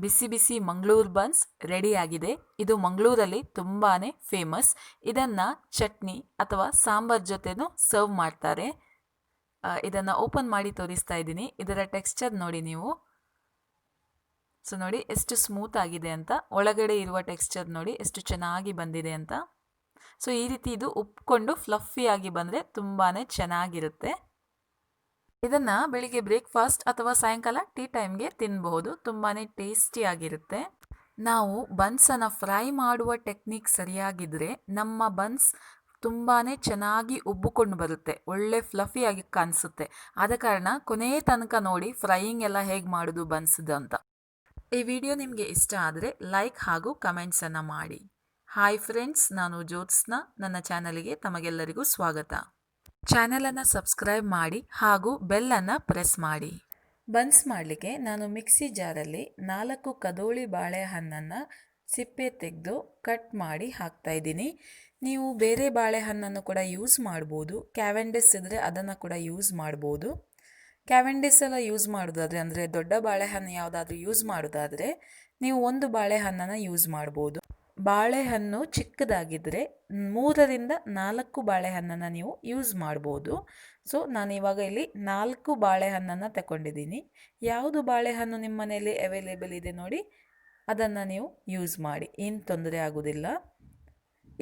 ಬಿಸಿ ಬಿಸಿ Mangaluru buns ರೆಡಿಯಾಗಿದೆ. ಇದು ಮಂಗಳೂರಲ್ಲಿ ತುಂಬಾ ಫೇಮಸ್. ಇದನ್ನು ಚಟ್ನಿ ಅಥವಾ ಸಾಂಬಾರ್ ಜೊತೆನೂ ಸರ್ವ್ ಮಾಡ್ತಾರೆ. ಇದನ್ನು ಓಪನ್ ಮಾಡಿ ತೋರಿಸ್ತಾ ಇದ್ದೀನಿ. ಇದರ ಟೆಕ್ಸ್ಚರ್ ನೋಡಿ ನೀವು. ಸೊ ನೋಡಿ ಎಷ್ಟು ಸ್ಮೂತ್ ಆಗಿದೆ ಅಂತ. ಒಳಗಡೆ ಇರುವ ಟೆಕ್ಸ್ಚರ್ ನೋಡಿ ಎಷ್ಟು ಚೆನ್ನಾಗಿ ಬಂದಿದೆ ಅಂತ. ಸೊ ಈ ರೀತಿ ಇದು ಉಪ್ಕೊಂಡು ಫ್ಲಫಿಯಾಗಿ ಬಂದರೆ ತುಂಬಾ ಚೆನ್ನಾಗಿರುತ್ತೆ. ಇದನ್ನು ಬೆಳಿಗ್ಗೆ ಬ್ರೇಕ್ಫಾಸ್ಟ್ ಅಥವಾ ಸಾಯಂಕಾಲ ಟೀ ಟೈಮ್ಗೆ ತಿನ್ನಬಹುದು. ತುಂಬಾ ಟೇಸ್ಟಿಯಾಗಿರುತ್ತೆ. ನಾವು ಬನ್ಸನ್ನು ಫ್ರೈ ಮಾಡುವ ಟೆಕ್ನಿಕ್ ಸರಿಯಾಗಿದ್ದರೆ ನಮ್ಮ ಬನ್ಸ್ ತುಂಬಾ ಚೆನ್ನಾಗಿ ಉಬ್ಬಿಕೊಂಡು ಬರುತ್ತೆ, ಒಳ್ಳೆ ಫ್ಲಫಿಯಾಗಿ ಕಾಣಿಸುತ್ತೆ. ಆದ ಕಾರಣ ಕೊನೆಯ ತನಕ ನೋಡಿ ಫ್ರೈಯಿಂಗ್ ಎಲ್ಲ ಹೇಗೆ ಮಾಡೋದು ಬನ್ಸ್ದು ಅಂತ. ಈ ವಿಡಿಯೋ ನಿಮಗೆ ಇಷ್ಟ ಆದರೆ ಲೈಕ್ ಹಾಗೂ ಕಮೆಂಟ್ಸನ್ನು ಮಾಡಿ. ಹಾಯ್ ಫ್ರೆಂಡ್ಸ್, ನಾನು ಜ್ಯೋತ್ಸ್ನಾ. ನನ್ನ ಚಾನಲಿಗೆ ತಮಗೆಲ್ಲರಿಗೂ ಸ್ವಾಗತ. ಚಾನಲನ್ನು ಸಬ್ಸ್ಕ್ರೈಬ್ ಮಾಡಿ ಹಾಗೂ ಬೆಲ್ಲನ್ನು ಪ್ರೆಸ್ ಮಾಡಿ. ಬನ್ಸ್ ಮಾಡಲಿಕ್ಕೆ ನಾನು ಮಿಕ್ಸಿ ಜಾರಲ್ಲಿ 4 ಕದೋಳಿ ಬಾಳೆಹಣ್ಣನ್ನು ಸಿಪ್ಪೆ ತೆಗೆದು ಕಟ್ ಮಾಡಿ ಹಾಕ್ತಾಯಿದ್ದೀನಿ. ನೀವು ಬೇರೆ ಬಾಳೆಹಣ್ಣನ್ನು ಕೂಡ ಯೂಸ್ ಮಾಡ್ಬೋದು. ಕ್ಯಾವೆಂಡಿಸ್ ಇದ್ದರೆ ಅದನ್ನು ಕೂಡ ಯೂಸ್ ಮಾಡ್ಬೋದು. ಕ್ಯಾವೆಂಡಿಸ್ ಎಲ್ಲ ಯೂಸ್ ಮಾಡೋದಾದರೆ, ಅಂದರೆ ದೊಡ್ಡ ಬಾಳೆಹಣ್ಣು ಯಾವುದಾದ್ರೂ ಯೂಸ್ ಮಾಡೋದಾದರೆ ನೀವು 1 ಬಾಳೆಹಣ್ಣನ್ನು ಯೂಸ್ ಮಾಡ್ಬೋದು. ಬಾಳೆಹಣ್ಣು ಚಿಕ್ಕದಾಗಿದ್ದರೆ 3ರಿಂದ 4 ಬಾಳೆಹಣ್ಣನ್ನು ನೀವು ಯೂಸ್ ಮಾಡ್ಬೋದು. ಸೊ ನಾನಿವಾಗ ಇಲ್ಲಿ 4 ಬಾಳೆಹಣ್ಣನ್ನು ತಗೊಂಡಿದ್ದೀನಿ. ಯಾವುದು ಬಾಳೆಹಣ್ಣು ನಿಮ್ಮ ಮನೆಯಲ್ಲಿ ಅವೈಲೇಬಲ್ ಇದೆ ನೋಡಿ, ಅದನ್ನು ನೀವು ಯೂಸ್ ಮಾಡಿ, ಏನು ತೊಂದರೆ ಆಗೋದಿಲ್ಲ.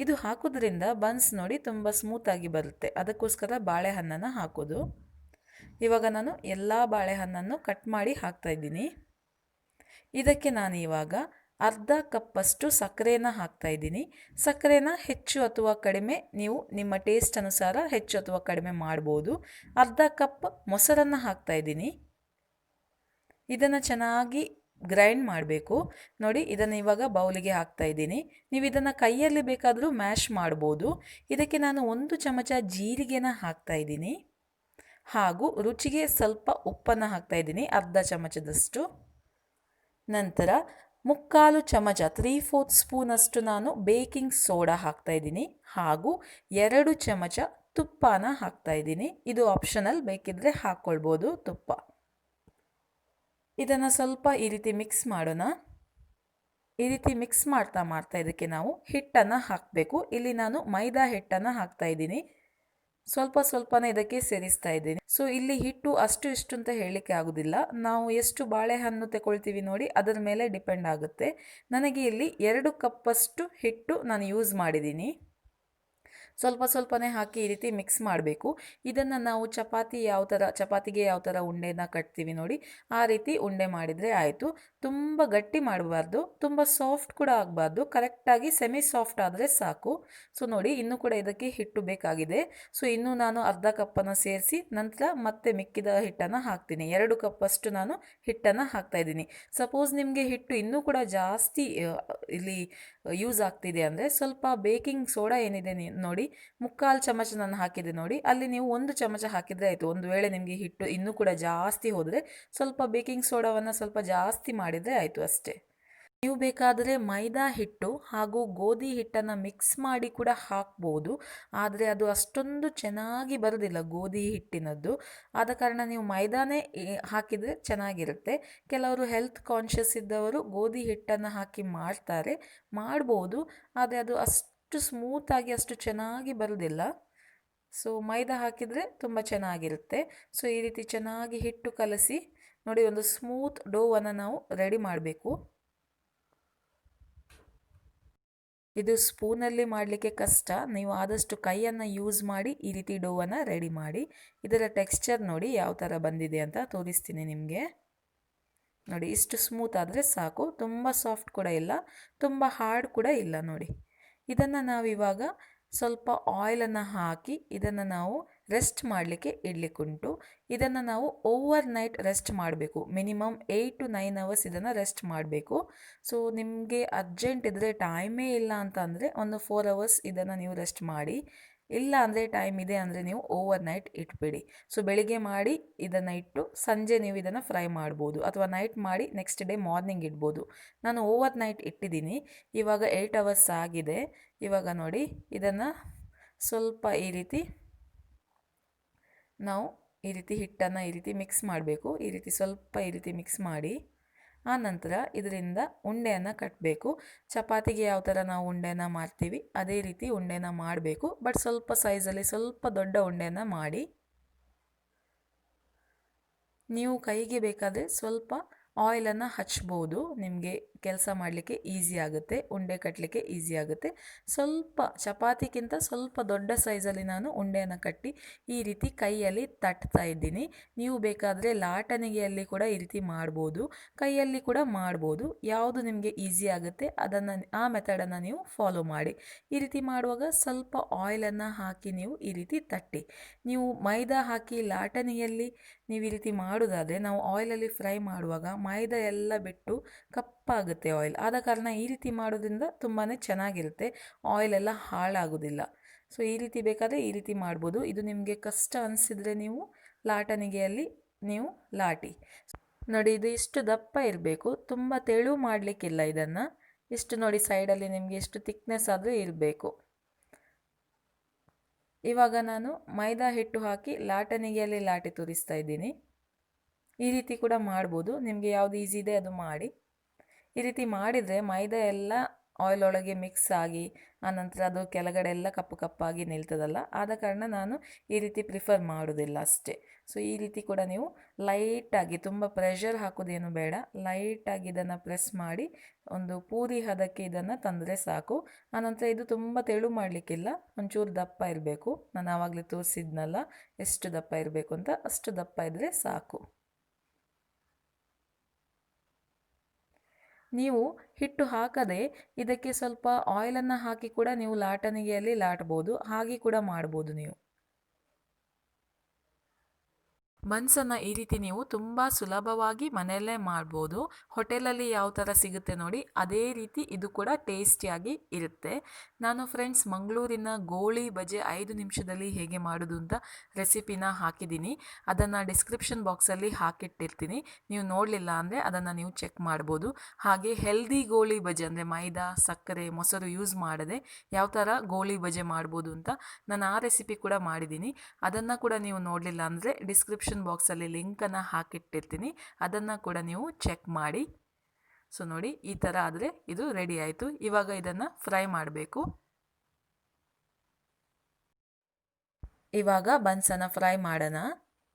ಇದು ಹಾಕೋದ್ರಿಂದ ಬನ್ಸ್ ನೋಡಿ ತುಂಬ ಸ್ಮೂತಾಗಿ ಬರುತ್ತೆ, ಅದಕ್ಕೋಸ್ಕರ ಬಾಳೆಹಣ್ಣನ್ನು ಹಾಕೋದು. ಇವಾಗ ನಾನು ಎಲ್ಲ ಬಾಳೆಹಣ್ಣನ್ನು ಕಟ್ ಮಾಡಿ ಹಾಕ್ತಾಯಿದ್ದೀನಿ. ಇದಕ್ಕೆ ನಾನು ಇವಾಗ ಅರ್ಧ ಕಪ್ಪಷ್ಟು ಸಕ್ಕರೆನ ಹಾಕ್ತಾಯಿದ್ದೀನಿ. ಸಕ್ಕರೆನ ಹೆಚ್ಚು ಅಥವಾ ಕಡಿಮೆ ನೀವು ನಿಮ್ಮ ಟೇಸ್ಟ್ ಅನುಸಾರ ಹೆಚ್ಚು ಅಥವಾ ಕಡಿಮೆ ಮಾಡ್ಬೋದು. ಅರ್ಧ ಕಪ್ ಮೊಸರನ್ನು ಹಾಕ್ತಾಯಿದ್ದೀನಿ. ಇದನ್ನು ಚೆನ್ನಾಗಿ ಗ್ರೈಂಡ್ ಮಾಡಬೇಕು. ನೋಡಿ, ಇದನ್ನು ಇವಾಗ ಬೌಲಿಗೆ ಹಾಕ್ತಾಯಿದ್ದೀನಿ. ನೀವು ಇದನ್ನು ಕೈಯಲ್ಲಿ ಬೇಕಾದರೂ ಮ್ಯಾಶ್ ಮಾಡ್ಬೋದು. ಇದಕ್ಕೆ ನಾನು 1 ಚಮಚ ಜೀರಿಗೆನ ಹಾಕ್ತಾಯಿದ್ದೀನಿ ಹಾಗೂ ರುಚಿಗೆ ಸ್ವಲ್ಪ ಉಪ್ಪನ್ನು ಹಾಕ್ತಾಯಿದ್ದೀನಿ, ಅರ್ಧ ಚಮಚದಷ್ಟು. ನಂತರ 3/4 ಚಮಚ 3/4 ಸ್ಪೂನಷ್ಟು ನಾನು ಬೇಕಿಂಗ್ ಸೋಡಾ ಹಾಕ್ತಾಯಿದ್ದೀನಿ ಹಾಗೂ 2 ಚಮಚ ತುಪ್ಪನ ಹಾಕ್ತಾಯಿದ್ದೀನಿ. ಇದು ಆಪ್ಷನಲ್, ಬೇಕಿದ್ದರೆ ಹಾಕ್ಕೊಳ್ಬೋದು ತುಪ್ಪ. ಇದನ್ನು ಸ್ವಲ್ಪ ಈ ರೀತಿ ಮಿಕ್ಸ್ ಮಾಡೋಣ. ಈ ರೀತಿ ಮಿಕ್ಸ್ ಮಾಡ್ತಾ ಇದಕ್ಕೆ ನಾವು ಹಿಟ್ಟನ್ನು ಹಾಕಬೇಕು. ಇಲ್ಲಿ ನಾನು ಮೈದಾ ಹಿಟ್ಟನ್ನು ಹಾಕ್ತಾಯಿದ್ದೀನಿ. ಸ್ವಲ್ಪನೇ ಇದಕ್ಕೆ ಸೇರಿಸ್ತಾ ಇದ್ದೀನಿ. ಸೊ ಇಲ್ಲಿ ಹಿಟ್ಟು ಅಷ್ಟು ಇಷ್ಟು ಅಂತ ಹೇಳಲಿಕ್ಕೆ ಆಗೋದಿಲ್ಲ. ನಾವು ಎಷ್ಟು ಬಾಳೆಹಣ್ಣು ತಗೊಳ್ತೀವಿ ನೋಡಿ, ಅದರ ಮೇಲೆ ಡಿಪೆಂಡ್ ಆಗುತ್ತೆ. ನನಗೆ ಇಲ್ಲಿ 2 ಕಪ್ಪಷ್ಟು ಹಿಟ್ಟು ನಾನು ಯೂಸ್ ಮಾಡಿದ್ದೀನಿ. ಸ್ವಲ್ಪನೇ ಹಾಕಿ ಈ ರೀತಿ ಮಿಕ್ಸ್ ಮಾಡಬೇಕು. ಇದನ್ನು ನಾವು ಚಪಾತಿಗೆ ಯಾವ ಥರ ಉಂಡೆನ ಕಟ್ತೀವಿ ನೋಡಿ, ಆ ರೀತಿ ಉಂಡೆ ಮಾಡಿದರೆ ಆಯಿತು. ತುಂಬ ಗಟ್ಟಿ ಮಾಡಬಾರ್ದು, ತುಂಬ ಸಾಫ್ಟ್ ಕೂಡ ಆಗಬಾರ್ದು, ಕರೆಕ್ಟಾಗಿ ಸೆಮಿ ಸಾಫ್ಟ್ ಆದರೆ ಸಾಕು. ಸೊ ನೋಡಿ, ಇನ್ನೂ ಕೂಡ ಇದಕ್ಕೆ ಹಿಟ್ಟು ಬೇಕಾಗಿದೆ. ಸೊ ಇನ್ನೂ ನಾನು ಅರ್ಧ ಕಪ್ಪನ್ನು ಸೇರಿಸಿ ನಂತರ ಮತ್ತೆ ಮಿಕ್ಕಿದ ಹಿಟ್ಟನ್ನು ಹಾಕ್ತೀನಿ. 2 ಕಪ್ಪಷ್ಟು ನಾನು ಹಿಟ್ಟನ್ನು ಹಾಕ್ತಾಯಿದ್ದೀನಿ. ಸಪೋಸ್ ನಿಮಗೆ ಹಿಟ್ಟು ಇನ್ನೂ ಕೂಡ ಜಾಸ್ತಿ ಇಲ್ಲಿ ಯೂಸ್ ಆಗ್ತಿದೆ ಅಂದರೆ ಸ್ವಲ್ಪ ಬೇಕಿಂಗ್ ಸೋಡಾ ಏನಿದೆ ನೋಡಿ, 3/4 ಚಮಚ ನಾನು ಹಾಕಿದೆ ನೋಡಿ, ಅಲ್ಲಿ ನೀವು 1 ಚಮಚ ಹಾಕಿದರೆ ಆಯಿತು. ಒಂದು ವೇಳೆ ನಿಮಗೆ ಹಿಟ್ಟು ಇನ್ನೂ ಕೂಡ ಜಾಸ್ತಿ ಹೋದರೆ ಸ್ವಲ್ಪ ಬೇಕಿಂಗ್ ಸೋಡಾವನ್ನು ಸ್ವಲ್ಪ ಜಾಸ್ತಿ ಮಾಡಿದರೆ ಆಯಿತು ಅಷ್ಟೇ. ನೀವು ಬೇಕಾದರೆ ಮೈದಾ ಹಿಟ್ಟು ಹಾಗೂ ಗೋಧಿ ಹಿಟ್ಟನ್ನು ಮಿಕ್ಸ್ ಮಾಡಿ ಕೂಡ ಹಾಕ್ಬೋದು, ಆದರೆ ಅದು ಅಷ್ಟೊಂದು ಚೆನ್ನಾಗಿ ಬರೋದಿಲ್ಲ ಗೋಧಿ ಹಿಟ್ಟಿನದ್ದು. ಆದ ಕಾರಣ ನೀವು ಮೈದಾನೇ ಹಾಕಿದರೆ ಚೆನ್ನಾಗಿರುತ್ತೆ. ಕೆಲವರು ಹೆಲ್ತ್ ಕಾನ್ಷಿಯಸ್ ಇದ್ದವರು ಗೋಧಿ ಹಿಟ್ಟನ್ನು ಹಾಕಿ ಮಾಡ್ಬೋದು, ಆದರೆ ಅದು ಅಷ್ಟು ಸ್ಮೂತಾಗಿ ಅಷ್ಟು ಚೆನ್ನಾಗಿ ಬರೋದಿಲ್ಲ. ಸೊ ಮೈದಾ ಹಾಕಿದರೆ ತುಂಬ ಚೆನ್ನಾಗಿರುತ್ತೆ. ಸೊ ಈ ರೀತಿ ಚೆನ್ನಾಗಿ ಹಿಟ್ಟು ಕಲಸಿ ನೋಡಿ, ಒಂದು ಸ್ಮೂತ್ ಡೋವನ್ನು ನಾವು ರೆಡಿ ಮಾಡಬೇಕು. ಇದು ಸ್ಪೂನಲ್ಲಿ ಮಾಡಲಿಕ್ಕೆ ಕಷ್ಟ, ನೀವು ಆದಷ್ಟು ಕೈಯನ್ನು ಯೂಸ್ ಮಾಡಿ ಈ ರೀತಿ ಡೋವನ್ನು ರೆಡಿ ಮಾಡಿ. ಇದರ ಟೆಕ್ಸ್ಚರ್ ನೋಡಿ ಯಾವ ಥರ ಬಂದಿದೆ ಅಂತ ತೋರಿಸ್ತೀನಿ ನಿಮಗೆ. ನೋಡಿ, ಇಷ್ಟು ಸ್ಮೂತ್ ಆದರೆ ಸಾಕು, ತುಂಬ ಸಾಫ್ಟ್ ಕೂಡ ಇಲ್ಲ, ತುಂಬ ಹಾರ್ಡ್ ಕೂಡ ಇಲ್ಲ. ನೋಡಿ, ಇದನ್ನು ನಾವಿವಾಗ ಸ್ವಲ್ಪ ಆಯಿಲನ್ನು ಹಾಕಿ ಇದನ್ನು ನಾವು ರೆಸ್ಟ್ ಮಾಡಲಿಕ್ಕೆ ಇಡಲಿಕ್ಕುಂಟು. ಇದನ್ನು ನಾವು ಓವರ್ ನೈಟ್ ರೆಸ್ಟ್ ಮಾಡಬೇಕು. ಮಿನಿಮಮ್ 8 to 9 ಅವರ್ಸ್ ಇದನ್ನು ರೆಸ್ಟ್ ಮಾಡಬೇಕು. ಸೊ ನಿಮಗೆ ಅರ್ಜೆಂಟ್ ಇದ್ದರೆ, ಟೈಮೇ ಇಲ್ಲ ಅಂತ ಅಂದರೆ ಒಂದು 4 ಅವರ್ಸ್ ಇದನ್ನು ನೀವು ರೆಸ್ಟ್ ಮಾಡಿ. ಇಲ್ಲ ಅಂದರೆ ಟೈಮ್ ಇದೆ ಅಂದರೆ ನೀವು ಓವರ್ ನೈಟ್ ಇಟ್ಬಿಡಿ. ಸೊ ಬೆಳಿಗ್ಗೆ ಮಾಡಿ ಇದನ್ನು ಇಟ್ಟು ಸಂಜೆ ನೀವು ಇದನ್ನು ಫ್ರೈ ಮಾಡ್ಬೋದು, ಅಥವಾ ನೈಟ್ ಮಾಡಿ ನೆಕ್ಸ್ಟ್ ಡೇ ಮಾರ್ನಿಂಗ್ ಇಡ್ಬೋದು. ನಾನು ಓವರ್ ನೈಟ್ ಇಟ್ಟಿದ್ದೀನಿ. ಇವಾಗ 8 ಅವರ್ಸ್ ಆಗಿದೆ. ಇವಾಗ ನೋಡಿ, ಇದನ್ನು ಸ್ವಲ್ಪ ಈ ರೀತಿ ನಾವು ಈ ರೀತಿ ಹಿಟ್ಟನ್ನು ಈ ರೀತಿ ಮಿಕ್ಸ್ ಮಾಡಬೇಕು. ಈ ರೀತಿ ಸ್ವಲ್ಪ ಈ ರೀತಿ ಮಿಕ್ಸ್ ಮಾಡಿ ಆನಂತರ ಇದರಿಂದ ಉಂಡೆಯನ್ನು ಕಟ್ಟಬೇಕು. ಚಪಾತಿಗೆ ಯಾವ ಥರ ನಾವು ಉಂಡೆನ ಮಾಡ್ತೀವಿ ಅದೇ ರೀತಿ ಉಂಡೆನ ಮಾಡಬೇಕು. ಬಟ್ ಸ್ವಲ್ಪ ಸೈಜಲ್ಲಿ ಸ್ವಲ್ಪ ದೊಡ್ಡ ಉಂಡೆನ ಮಾಡಿ. ನೀವು ಕೈಗೆ ಬೇಕಾದರೆ ಸ್ವಲ್ಪ ಆಯಿಲನ್ನು ಹಚ್ಬೋದು. ನಿಮಗೆ ಕೆಲಸ ಮಾಡಲಿಕ್ಕೆ ಈಸಿ ಆಗುತ್ತೆ, ಉಂಡೆ ಕಟ್ಟಲಿಕ್ಕೆ ಈಸಿ ಆಗುತ್ತೆ. ಸ್ವಲ್ಪ ಚಪಾತಿಗಿಂತ ಸ್ವಲ್ಪ ದೊಡ್ಡ ಸೈಜಲ್ಲಿ ನಾನು ಉಂಡೆಯನ್ನು ಕಟ್ಟಿ ಈ ರೀತಿ ಕೈಯಲ್ಲಿ ತಟ್ತಾ ಇದ್ದೀನಿ. ನೀವು ಬೇಕಾದರೆ ಲಾಟಣಿಗೆಯಲ್ಲಿ ಕೂಡ ಈ ರೀತಿ ಮಾಡ್ಬೋದು, ಕೈಯಲ್ಲಿ ಕೂಡ ಮಾಡ್ಬೋದು. ಯಾವುದು ನಿಮಗೆ ಈಸಿ ಆಗುತ್ತೆ ಆ ಮೆಥಡನ್ನು ನೀವು ಫಾಲೋ ಮಾಡಿ. ಈ ರೀತಿ ಮಾಡುವಾಗ ಸ್ವಲ್ಪ ಆಯಿಲನ್ನು ಹಾಕಿ ನೀವು ಈ ರೀತಿ ತಟ್ಟಿ. ನೀವು ಮೈದಾ ಹಾಕಿ ಲಾಟಣಿಯಲ್ಲಿ ನೀವು ಈ ರೀತಿ ಮಾಡೋದಾದರೆ ನಾವು ಆಯಿಲಲ್ಲಿ ಫ್ರೈ ಮಾಡುವಾಗ ಮೈದಾ ಎಲ್ಲ ಬಿಟ್ಟು ಕಪ್ಪಾಗುತ್ತೆ ಆಯಿಲ್. ಆದ ಕಾರಣ ಈ ರೀತಿ ಮಾಡೋದ್ರಿಂದ ತುಂಬಾ ಚೆನ್ನಾಗಿರುತ್ತೆ, ಆಯಿಲೆಲ್ಲ ಹಾಳಾಗೋದಿಲ್ಲ. ಸೊ ಈ ರೀತಿ ಬೇಕಾದರೆ ಈ ರೀತಿ ಮಾಡ್ಬೋದು. ಇದು ನಿಮಗೆ ಕಷ್ಟ ಅನಿಸಿದರೆ ನೀವು ಲಾಟಣಿಗೆಯಲ್ಲಿ ನೀವು ಲಾಟಿ. ನೋಡಿ, ಇದು ಇಷ್ಟು ದಪ್ಪ ಇರಬೇಕು, ತುಂಬ ತೆಳು ಮಾಡಲಿಕ್ಕಿಲ್ಲ. ಇದನ್ನು ಇಷ್ಟು ನೋಡಿ, ಸೈಡಲ್ಲಿ ನಿಮಗೆ ಇಷ್ಟು ಥಿಕ್ನೆಸ್ ಆದರೂ ಇರಬೇಕು. ಇವಾಗ ನಾನು ಮೈದಾ ಹಿಟ್ಟು ಹಾಕಿ ಲಾಟಣಿಗೆಯಲ್ಲಿ ಲಾಟಿ ತೋರಿಸ್ತಾ ಇದ್ದೀನಿ. ಈ ರೀತಿ ಕೂಡ ಮಾಡ್ಬೋದು, ನಿಮಗೆ ಯಾವುದು ಈಸಿ ಇದೆ ಅದು ಮಾಡಿ. ಈ ರೀತಿ ಮಾಡಿದರೆ ಮೈದಾ ಎಲ್ಲ ಆಯಿಲ್ ಒಳಗೆ ಮಿಕ್ಸ್ ಆಗಿ ಆನಂತರ ಅದು ಕೆಳಗಡೆ ಎಲ್ಲ ಕಪ್ಪು ಕಪ್ಪಾಗಿ ನಿಲ್ತದಲ್ಲ, ಆದ ಕಾರಣ ನಾನು ಈ ರೀತಿ ಪ್ರಿಫರ್ ಮಾಡೋದಿಲ್ಲ ಅಷ್ಟೇ. ಸೊ ಈ ರೀತಿ ಕೂಡ ನೀವು ಲೈಟಾಗಿ, ತುಂಬ ಪ್ರೆಷರ್ ಹಾಕೋದೇನು ಬೇಡ, ಲೈಟಾಗಿ ಇದನ್ನು ಪ್ರೆಸ್ ಮಾಡಿ ಒಂದು ಪೂರಿ ಹದಕ್ಕೆ ಇದನ್ನು ತಂದರೆ ಸಾಕು. ಆನಂತರ ಇದು ತುಂಬ ತೆಳು ಮಾಡಲಿಕ್ಕಿಲ್ಲ, ಒಂಚೂರು ದಪ್ಪ ಇರಬೇಕು. ನಾನು ಆವಾಗಲೇ ತೋರಿಸಿದ್ನಲ್ಲ ಎಷ್ಟು ದಪ್ಪ ಇರಬೇಕು ಅಂತ, ಅಷ್ಟು ದಪ್ಪ ಇದ್ದರೆ ಸಾಕು. ನೀವು ಹಿಟ್ಟು ಹಾಕದೆ ಇದಕ್ಕೆ ಸ್ವಲ್ಪ ಆಯಿಲನ್ನು ಹಾಕಿ ಕೂಡ ನೀವು ಲಾಟಣಿಗೆಯಲ್ಲಿ ಲಾಟ್ಬೋದು, ಹಾಗೆ ಕೂಡ ಮಾಡ್ಬೋದು ನೀವು. ಬನ್ಸನ್ನು ಈ ರೀತಿ ನೀವು ತುಂಬ ಸುಲಭವಾಗಿ ಮನೆಯಲ್ಲೇ ಮಾಡ್ಬೋದು. ಹೋಟೆಲಲ್ಲಿ ಯಾವ ಥರ ಸಿಗುತ್ತೆ ನೋಡಿ ಅದೇ ರೀತಿ ಇದು ಕೂಡ ಟೇಸ್ಟಿಯಾಗಿ ಇರುತ್ತೆ. ನಾನು ಫ್ರೆಂಡ್ಸ್ ಮಂಗಳೂರಿನ ಗೋಳಿ ಬಜೆ 5 ನಿಮಿಷದಲ್ಲಿ ಹೇಗೆ ಮಾಡೋದು ಅಂತ ರೆಸಿಪಿನ ಹಾಕಿದ್ದೀನಿ. ಅದನ್ನು ಡಿಸ್ಕ್ರಿಪ್ಷನ್ ಬಾಕ್ಸಲ್ಲಿ ಹಾಕಿಟ್ಟಿರ್ತೀನಿ, ನೀವು ನೋಡಲಿಲ್ಲ ಅಂದರೆ ಅದನ್ನು ನೀವು ಚೆಕ್ ಮಾಡ್ಬೋದು. ಹಾಗೆ ಹೆಲ್ದಿ ಗೋಳಿ ಬಜೆ ಅಂದರೆ ಮೈದಾ, ಸಕ್ಕರೆ, ಮೊಸರು ಯೂಸ್ ಮಾಡದೆ ಯಾವ ಥರ ಗೋಳಿ ಬಜೆ ಮಾಡ್ಬೋದು ಅಂತ ನಾನು ಆ ರೆಸಿಪಿ ಕೂಡ ಮಾಡಿದ್ದೀನಿ. ಅದನ್ನು ಕೂಡ ನೀವು ನೋಡಲಿಲ್ಲ ಅಂದರೆ ಡಿಸ್ಕ್ರಿಪ್ಷನ್ ಬಾಕ್ಸಲ್ಲಿ ಲಿಂಕನ್ನು ಹಾಕಿಟ್ಟಿರ್ತೀನಿ, ಅದನ್ನು ಕೂಡ ನೀವು ಚೆಕ್ ಮಾಡಿ. ಸೊ ನೋಡಿ, ಈ ಥರ ಆದರೆ ಇದು ರೆಡಿ ಆಯಿತು. ಇವಾಗ ಇದನ್ನು ಫ್ರೈ ಮಾಡಬೇಕು. ಇವಾಗ ಬನ್ಸನ್ನು ಫ್ರೈ ಮಾಡೋಣ.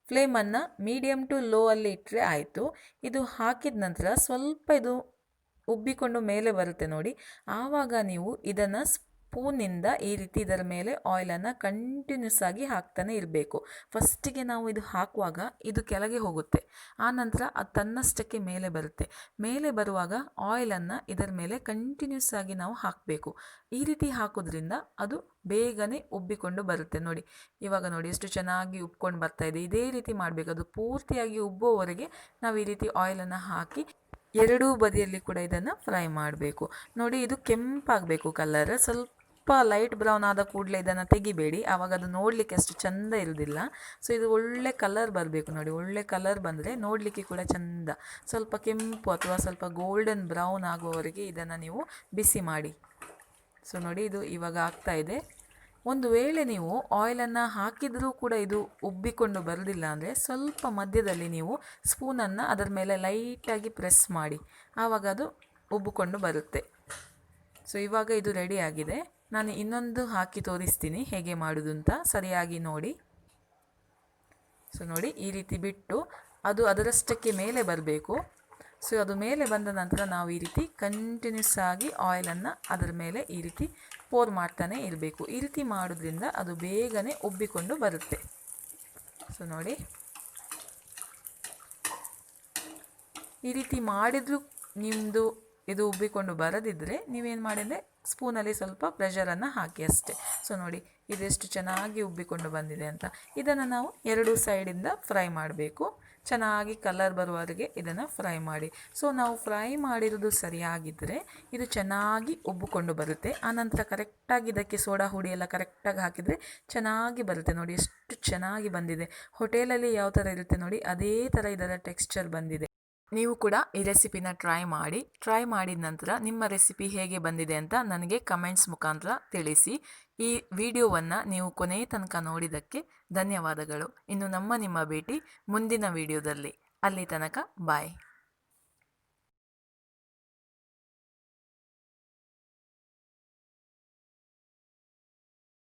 ಫ್ಲೇಮನ್ನು ಮೀಡಿಯಮ್ ಟು ಲೋ ಅಲ್ಲಿ ಇಟ್ಟರೆ ಆಯಿತು. ಇದು ಹಾಕಿದ ನಂತರ ಸ್ವಲ್ಪ ಇದು ಉಬ್ಬಿಕೊಂಡು ಮೇಲೆ ಬರುತ್ತೆ ನೋಡಿ, ಆವಾಗ ನೀವು ಇದನ್ನು ಸ್ಪೂನಿಂದ ಈ ರೀತಿ ಇದರ ಮೇಲೆ ಆಯಿಲನ್ನು ಕಂಟಿನ್ಯೂಸ್ ಆಗಿ ಹಾಕ್ತಾನೆ ಇರಬೇಕು. ಫಸ್ಟಿಗೆ ನಾವು ಇದು ಹಾಕುವಾಗ ಇದು ಕೆಳಗೆ ಹೋಗುತ್ತೆ, ಆನಂತರ ಅದು ತನ್ನಷ್ಟಕ್ಕೆ ಮೇಲೆ ಬರುತ್ತೆ. ಮೇಲೆ ಬರುವಾಗ ಆಯಿಲನ್ನು ಇದರ ಮೇಲೆ ಕಂಟಿನ್ಯೂಸ್ ಆಗಿ ನಾವು ಹಾಕಬೇಕು. ಈ ರೀತಿ ಹಾಕೋದ್ರಿಂದ ಅದು ಬೇಗನೆ ಉಬ್ಬಿಕೊಂಡು ಬರುತ್ತೆ. ನೋಡಿ, ಇವಾಗ ನೋಡಿ ಎಷ್ಟು ಚೆನ್ನಾಗಿ ಉಬ್ಕೊಂಡು ಬರ್ತಾ ಇದೆ. ಇದೇ ರೀತಿ ಮಾಡಬೇಕು, ಅದು ಪೂರ್ತಿಯಾಗಿ ಉಬ್ಬುವವರೆಗೆ ನಾವು ಈ ರೀತಿ ಆಯಿಲನ್ನು ಹಾಕಿ ಎರಡೂ ಬದಿಯಲ್ಲಿ ಕೂಡ ಇದನ್ನು ಫ್ರೈ ಮಾಡಬೇಕು. ನೋಡಿ, ಇದು ಕೆಂಪಾಗಬೇಕು ಕಲರ್. ಸ್ವಲ್ಪ ಲೈಟ್ ಬ್ರೌನ್ ಆದ ಕೂಡಲೇ ಇದನ್ನು ತೆಗಿಬೇಡಿ, ಆವಾಗ ಅದು ನೋಡಲಿಕ್ಕೆ ಅಷ್ಟು ಚೆಂದ ಇರೋದಿಲ್ಲ. ಸೊ ಇದು ಒಳ್ಳೆ ಕಲರ್ ಬರಬೇಕು. ನೋಡಿ, ಒಳ್ಳೆ ಕಲರ್ ಬಂದರೆ ನೋಡಲಿಕ್ಕೆ ಕೂಡ ಚೆಂದ. ಸ್ವಲ್ಪ ಕೆಂಪು ಅಥವಾ ಸ್ವಲ್ಪ ಗೋಲ್ಡನ್ ಬ್ರೌನ್ ಆಗುವವರೆಗೆ ಇದನ್ನು ನೀವು ಬಿಸಿ ಮಾಡಿ. ಸೊ ನೋಡಿ, ಇದು ಇವಾಗ ಆಗ್ತಾ ಇದೆ. ಒಂದು ವೇಳೆ ನೀವು ಆಯಿಲನ್ನು ಹಾಕಿದರೂ ಕೂಡ ಇದು ಉಬ್ಬಿಕೊಂಡು ಬರೋದಿಲ್ಲ ಅಂದರೆ ಸ್ವಲ್ಪ ಮಧ್ಯದಲ್ಲಿ ನೀವು ಸ್ಪೂನನ್ನು ಅದರ ಮೇಲೆ ಲೈಟಾಗಿ ಪ್ರೆಸ್ ಮಾಡಿ, ಆವಾಗ ಅದು ಉಬ್ಬಿಕೊಂಡು ಬರುತ್ತೆ. ಸೊ ಇವಾಗ ಇದು ರೆಡಿ ಆಗಿದೆ. ನಾನು ಇನ್ನೊಂದು ಹಾಕಿ ತೋರಿಸ್ತೀನಿ ಹೇಗೆ ಮಾಡೋದು ಅಂತ, ಸರಿಯಾಗಿ ನೋಡಿ. ಸೊ ನೋಡಿ, ಈ ರೀತಿ ಬಿಟ್ಟು ಅದು ಅದರಷ್ಟಕ್ಕೆ ಮೇಲೆ ಬರಬೇಕು. ಸೊ ಅದು ಮೇಲೆ ಬಂದ ನಂತರ ನಾವು ಈ ರೀತಿ ಕಂಟಿನ್ಯೂಸ್ ಆಗಿ ಆಯಿಲನ್ನು ಅದರ ಮೇಲೆ ಈ ರೀತಿ ಪೋರ್ ಮಾಡ್ತಾನೆ ಇರಬೇಕು. ಈ ರೀತಿ ಮಾಡೋದ್ರಿಂದ ಅದು ಬೇಗನೆ ಉಬ್ಬಿಕೊಂಡು ಬರುತ್ತೆ. ಸೊ ನೋಡಿ, ಈ ರೀತಿ ಮಾಡಿದರೂ ನಿಮ್ಮದು ಇದು ಉಬ್ಬಿಕೊಂಡು ಬರದಿದ್ದರೆ ನೀವೇನು ಮಾಡಿದರೆ ಸ್ಪೂನಲ್ಲಿ ಸ್ವಲ್ಪ ಪ್ರೆಷರನ್ನು ಹಾಕಿ ಅಷ್ಟೇ. ಸೊ ನೋಡಿ, ಇದೆಷ್ಟು ಚೆನ್ನಾಗಿ ಉಬ್ಬಿಕೊಂಡು ಬಂದಿದೆ ಅಂತ. ಇದನ್ನು ನಾವು ಎರಡೂ ಸೈಡಿಂದ ಫ್ರೈ ಮಾಡಬೇಕು. ಚೆನ್ನಾಗಿ ಕಲರ್ ಬರುವವರೆಗೆ ಇದನ್ನು ಫ್ರೈ ಮಾಡಿ. ಸೊ ನಾವು ಫ್ರೈ ಮಾಡಿರೋದು ಸರಿಯಾಗಿದ್ದರೆ ಇದು ಚೆನ್ನಾಗಿ ಉಬ್ಬಿಕೊಂಡು ಬರುತ್ತೆ. ಆನಂತರ ಕರೆಕ್ಟಾಗಿ ಇದಕ್ಕೆ ಸೋಡಾ ಹುಡಿ ಎಲ್ಲ ಕರೆಕ್ಟಾಗಿ ಹಾಕಿದರೆ ಚೆನ್ನಾಗಿ ಬರುತ್ತೆ. ನೋಡಿ ಎಷ್ಟು ಚೆನ್ನಾಗಿ ಬಂದಿದೆ. ಹೋಟೆಲಲ್ಲಿ ಯಾವ ಥರ ಇರುತ್ತೆ ನೋಡಿ ಅದೇ ಥರ ಇದರ ಟೆಕ್ಸ್ಚರ್ ಬಂದಿದೆ. ನೀವು ಕೂಡ ಈ ರೆಸಿಪಿನ ಟ್ರೈ ಮಾಡಿದ ನಂತರ ನಿಮ್ಮ ರೆಸಿಪಿ ಹೇಗೆ ಬಂದಿದೆ ಅಂತ ನನಗೆ ಕಮೆಂಟ್ಸ್ ಮುಖಾಂತರ ತಿಳಿಸಿ. ಈ ವಿಡಿಯೋವನ್ನು ನೀವು ಕೊನೆಯ ತನಕ ನೋಡಿದ್ದಕ್ಕೆ ಧನ್ಯವಾದಗಳು. ಇನ್ನು ನಿಮ್ಮ ಭೇಟಿ ಮುಂದಿನ ವಿಡಿಯೋದಲ್ಲಿ. ಅಲ್ಲಿ ತನಕ ಬಾಯ್.